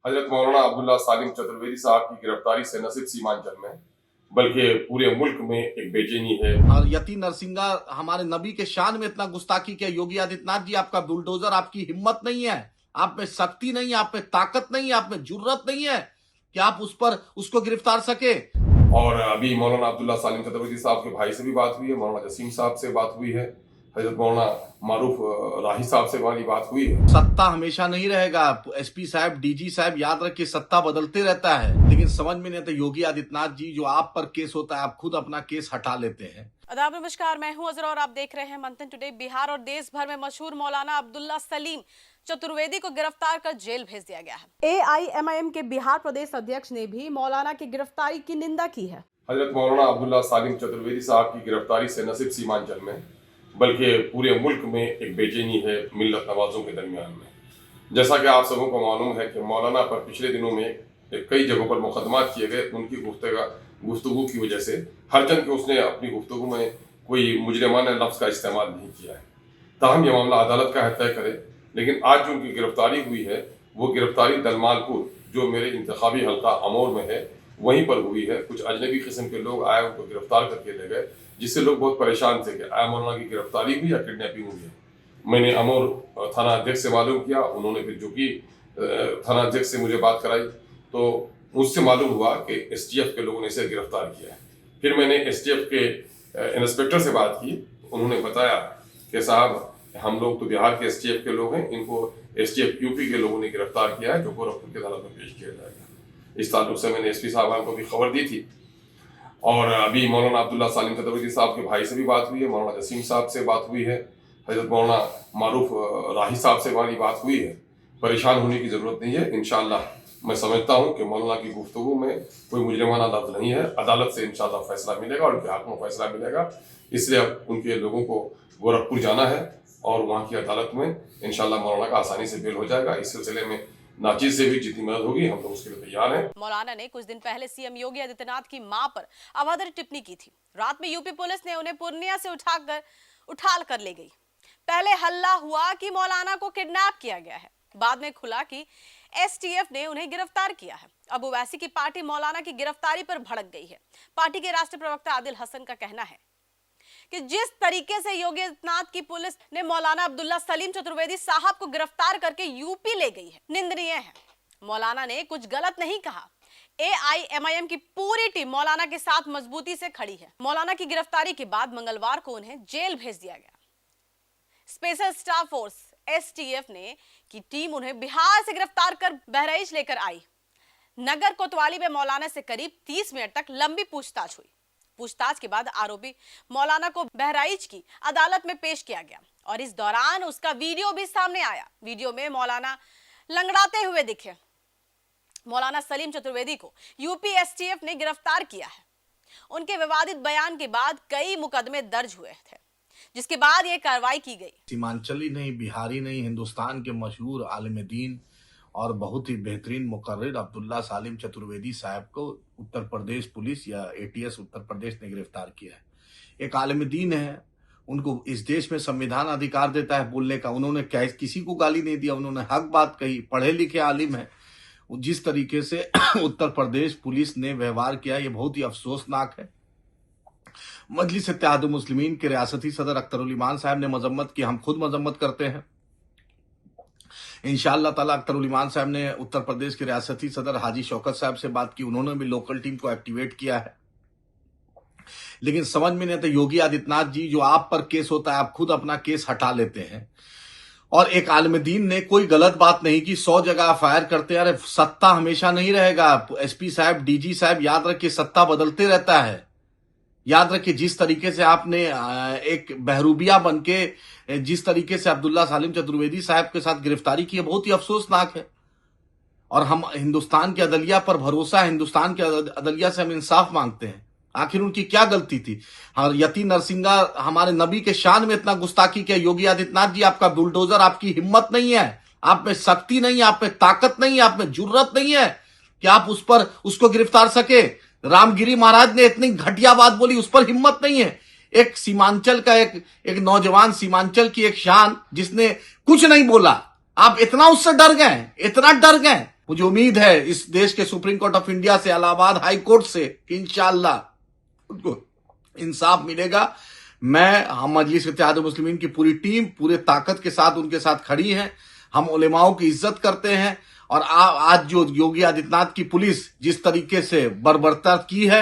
हजरत मौलाना अब्दुल्ला सालिम चतुर्वेदी साहब की गिरफ्तारी से न सिर्फ सीमांचल में बल्कि पूरे मुल्क में एक बेचैनी है। और यति नरसिंगा हमारे नबी के शान में इतना गुस्ताखी किया। योगी आदित्यनाथ जी, आपका बुलडोजर, आपकी हिम्मत नहीं है, आप में शक्ति नहीं है, आप में ताकत नहीं है, आप में जुर्रत नहीं है कि आप उसको गिरफ्तार सके। और अभी मौलाना अब्दुल्ला सालिम चतुर्वेदी साहब के भाई से भी बात हुई है, मौलाना जसीम साहब से बात हुई है, हजरत मौलाना मारूफ राही साहब से हमारी बात हुई है। सत्ता हमेशा नहीं रहेगा। एसपी साहब, डीजी साहब, याद रखिए, सत्ता बदलते रहता है, लेकिन समझ में नहीं आता। योगी आदित्यनाथ जी, जो आप पर केस होता है, आप खुद अपना केस हटा लेते हैं। आदाब, नमस्कार, मैं हूं अजरा और आप देख रहे हैं मंथन टुडे। बिहार और देश भर में मशहूर मौलाना अब्दुल्ला सलीम चतुर्वेदी को गिरफ्तार कर जेल भेज दिया गया है। AIMIM के बिहार प्रदेश अध्यक्ष ने भी मौलाना की गिरफ्तारी की निंदा की है। हजरत मौलाना अब्दुल्ला सालिम चतुर्वेदी साहब की गिरफ्तारी से न सिर्फ सीमांचल में बल्कि पूरे मुल्क में एक बेचैनी है मिल्लत नवाजों के दरमियान में। जैसा कि आप सबों को मालूम है कि मौलाना पर पिछले दिनों में कई जगहों पर मुकदमात किए गए उनकी गुफ्तगू की वजह से। हरचंद के उसने अपनी गुफ्तगू में कोई मुजरिमाना लफ्ज़ का इस्तेमाल नहीं किया है। ताहम यह मामला अदालत का है तय करे, लेकिन आज जो उनकी गिरफ्तारी हुई है वो गिरफ्तारी दलमालपुर, जो मेरे इंतखाबी हल्का अमोर में है, वहीं पर हुई है। कुछ अजनबी किस्म के लोग आए, उनको गिरफ्तार करके ले गए, जिससे लोग बहुत परेशान थे कि आया मौलाना की गिरफ्तारी हुई या किडनैपिंग हुई है। मैंने अमोर थाना अध्यक्ष से मालूम किया, उन्होंने फिर जो कि थाना अध्यक्ष से मुझे बात कराई, तो मुझसे मालूम हुआ कि STF के लोगों ने इसे गिरफ्तार किया है। फिर मैंने STF के इंस्पेक्टर से बात की, उन्होंने बताया कि साहब, हम लोग तो बिहार के STF के लोग हैं, इनको STF यूपी के लोगों ने गिरफ्तार किया है, जो गोरखपुर की अदालत में पेश किया जाएगा। इस ताल्लुक से मैंने SP साहब को भी खबर दी थी। और अभी मौलाना अब्दुल्ला सालिम चतुर्वेदी साहब के भाई से भी बात हुई है, मौलाना जसीम साहब से बात हुई है, हजरत मौलाना मारूफ राही साहब से हमारी बात हुई है। परेशान होने की ज़रूरत नहीं है। इंशाअल्लाह मैं समझता हूँ कि मौलाना की गुफ्तगू में कोई मुजरिमाना लफ्ज़ नहीं है। अदालत से इंशाअल्लाह फैसला मिलेगा और उनके हक़ में फैसला मिलेगा। इसलिए अब उनके लोगों को गोरखपुर जाना है और वहाँ की अदालत में इंशाअल्लाह मौलाना का आसानी से बेल हो जाएगा। इस सिलसिले में नाचीज से भी जितनी मदद होगी हम लोग उसके लिए तैयार हैं। मौलाना ने कुछ दिन पहले CM योगी आदित्यनाथ की मां पर अभद्र टिप्पणी की थी। रात में यूपी पुलिस ने उन्हें पूर्णिया से उठाल कर ले गई। पहले हल्ला हुआ कि मौलाना को किडनैप किया गया है, बाद में खुला कि STF ने उन्हें गिरफ्तार किया है। अब ओवैसी की पार्टी मौलाना की गिरफ्तारी पर भड़क गई है। पार्टी के राष्ट्रीय प्रवक्ता आदिल हसन का कहना है कि जिस तरीके से योगी आदित्यनाथ की पुलिस ने मौलाना अब्दुल्ला सलीम चतुर्वेदी साहब को गिरफ्तार करके यूपी ले गई है, निंदनीय है। मौलाना ने कुछ गलत नहीं कहा। AIMIM की पूरी टीम मौलाना के साथ मजबूती से खड़ी है। मौलाना की गिरफ्तारी के बाद मंगलवार को उन्हें जेल भेज दिया गया। स्पेशल स्टाफ फोर्स STF ने की टीम उन्हें बिहार से गिरफ्तार कर बहराइच लेकर आई। नगर कोतवाली में मौलाना से करीब 30 मिनट तक लंबी पूछताछ हुई। पूछताछ के बाद आरोपी मौलाना को बहराइच की अदालत में पेश किया गया और इस दौरान उसका वीडियो भी सामने आया। वीडियो में मौलाना लंगड़ाते हुए दिखे। मौलाना सलीम चतुर्वेदी को यूपी STF ने गिरफ्तार किया है। उनके विवादित बयान के बाद कई मुकदमे दर्ज हुए थे, जिसके बाद यह कार्रवाई की गई। सीमांचली नहीं, बिहारी नहीं, हिंदुस्तान के मशहूर आलिम दीन और बहुत ही बेहतरीन मुकर्रिर अब्दुल्ला सालिम चतुर्वेदी साहब को उत्तर प्रदेश पुलिस या ATS उत्तर प्रदेश ने गिरफ्तार किया है। एक आलिम दीन है, उनको इस देश में संविधान अधिकार देता है बोलने का। उन्होंने किसी को गाली नहीं दिया, उन्होंने हक बात कही, पढ़े लिखे आलिम है। जिस तरीके से उत्तर प्रदेश पुलिस ने व्यवहार किया, ये बहुत ही अफसोसनाक है। मजलिस इत्तेहाद मुस्लिमीन के रियासती सदर अख्तरुल ईमान साहब ने मजम्मत की, हम खुद मजम्मत करते हैं। इंशाअल्लाह ताला अख्तरुल ईमान साहब ने उत्तर प्रदेश के रियासती सदर हाजी शौकत साहब से बात की, उन्होंने भी लोकल टीम को एक्टिवेट किया है। लेकिन समझ में नहीं आता। योगी आदित्यनाथ जी, जो आप पर केस होता है, आप खुद अपना केस हटा लेते हैं। और एक आलिम दीन ने कोई गलत बात नहीं की, 100 जगह फायर करते हैं। अरे सत्ता हमेशा नहीं रहेगा। SP साहब, DG साहब, याद रखिए, सत्ता बदलते रहता है। याद रखिए, जिस तरीके से आपने एक बहरूबिया बनके जिस तरीके से अब्दुल्ला सालिम चतुर्वेदी साहब के साथ गिरफ्तारी की है, बहुत ही अफसोसनाक है। और हम हिंदुस्तान के अदलिया पर भरोसा है, हिंदुस्तान के अदलिया से हम इंसाफ मांगते हैं। आखिर उनकी क्या गलती थी? और यति नरसिंगा हमारे नबी के शान में इतना गुस्ताखी किया। योगी आदित्यनाथ जी, आपका बुलडोजर, आपकी हिम्मत नहीं है, आप में शक्ति नहीं है, आप में ताकत नहीं है, आप में जुर्रत नहीं है कि आप उसको गिरफ्तार सके। रामगिरी महाराज ने इतनी घटिया बात बोली, उस पर हिम्मत नहीं है। एक सीमांचल का एक नौजवान, सीमांचल की एक शान, जिसने कुछ नहीं बोला, आप इतना उससे डर गए, इतना डर गए मुझे उम्मीद है इस देश के सुप्रीम कोर्ट ऑफ इंडिया से, इलाहाबाद हाई कोर्ट से इंशाअल्लाह उनको इंसाफ मिलेगा। हम मजलिस इत्तेहाद मुस्लिमीन की पूरी टीम पूरे ताकत के साथ उनके साथ खड़ी है। हम उलेमाओं की इज्जत करते हैं और आज जो योगी आदित्यनाथ की पुलिस जिस तरीके से बर्बरता की है,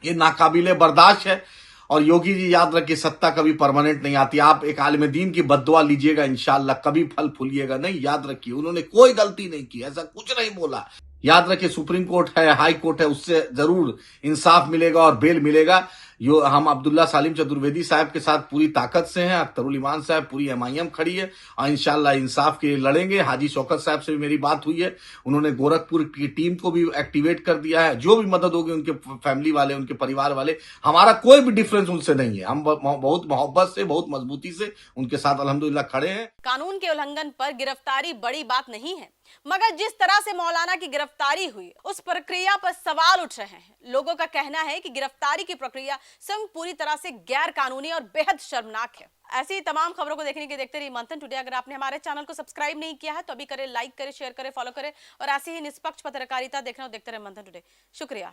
ये नाकाबिले बर्दाश्त है। और योगी जी याद रखिए, सत्ता कभी परमानेंट नहीं आती। आप एक आलिम दीन की बद्दुआ लीजिएगा, इंशाअल्लाह कभी फल फूलिएगा नहीं। याद रखिए, उन्होंने कोई गलती नहीं की, ऐसा कुछ नहीं बोला। याद रखिए, सुप्रीम कोर्ट है, हाई कोर्ट है, उससे जरूर इंसाफ मिलेगा और बेल मिलेगा। हम अब्दुल्ला सालिम चतुर्वेदी साहब के साथ पूरी ताकत से हैं। अख्तरुल ईमान साहब, पूरी एमआईएम खड़ी है और इंशाअल्लाह इंसाफ के लिए लड़ेंगे। हाजी शौकत साहब से भी मेरी बात हुई है, उन्होंने गोरखपुर की टीम को भी एक्टिवेट कर दिया है। जो भी मदद होगी उनके फैमिली वाले, उनके परिवार वाले, हमारा कोई भी डिफरेंस उनसे नहीं है। हम बहुत मोहब्बत से, बहुत मजबूती से उनके साथ अल्हम्दुलिल्लाह खड़े हैं। कानून के उल्लंघन पर गिरफ्तारी बड़ी बात नहीं है, मगर जिस तरह से मौलाना की गिरफ्तारी हुई उस प्रक्रिया पर सवाल उठ रहे हैं। लोगों का कहना है कि गिरफ्तारी की प्रक्रिया स्वयं पूरी तरह से गैर कानूनी और बेहद शर्मनाक है। ऐसी ही तमाम खबरों को देखने के देखते रहिए मंथन टुडे। अगर आपने हमारे चैनल को सब्सक्राइब नहीं किया है तो अभी करें, लाइक करें, शेयर करें, फॉलो करें और ऐसी ही निष्पक्ष पत्रकारिता देखना हो देखते रहे मंथन टुडे। शुक्रिया।